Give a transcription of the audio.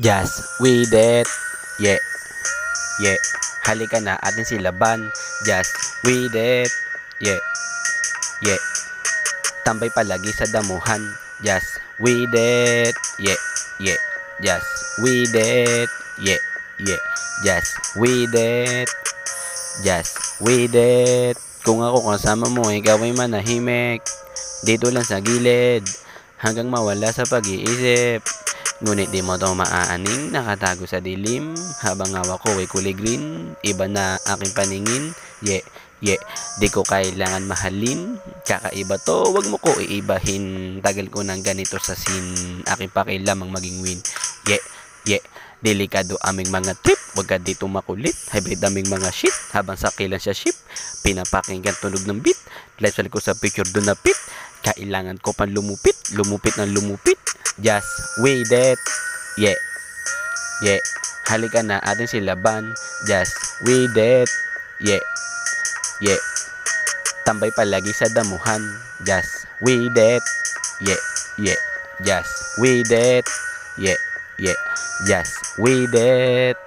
Just with it, yeah, yeah. Halika na atin silaban. Just with it, yeah, yeah. Tambay palagi sa damuhan. Just with it, yeah, yeah. Just with it, yeah, yeah. Just with it, just with it. Kung ako kasama mo, ikaw ay manahimik. Dito lang sa gilid, hanggang mawala sa pag-iisip. Ngunit di mo to maaaning, nakatago sa dilim. Habang hawak ko ay kulay green, iba na aking paningin. Yeah, yeah, di ko kailangan mahalin. Kakaiba to, wag mo ko iibahin. Tagal ko nang ganito sa scene, aking pakilamang maging win. Yeah, yeah, delikado aming mga trip. Wag ka dito makulit, hybrid aming mga shit. Habang sakilan siya ship, pinapakinggan tunog ng beat. Lifestyle ko sa picture doon na pit. Kailangan ko pang lumupit, lumupit ng lumupit. Just with it, yeah, yeah. Halika na atin silaban. Just with it, yeah, yeah. Tambay palagi sa damuhan. Just with it, yeah, yeah. Just with it, yeah, yeah. Just with it.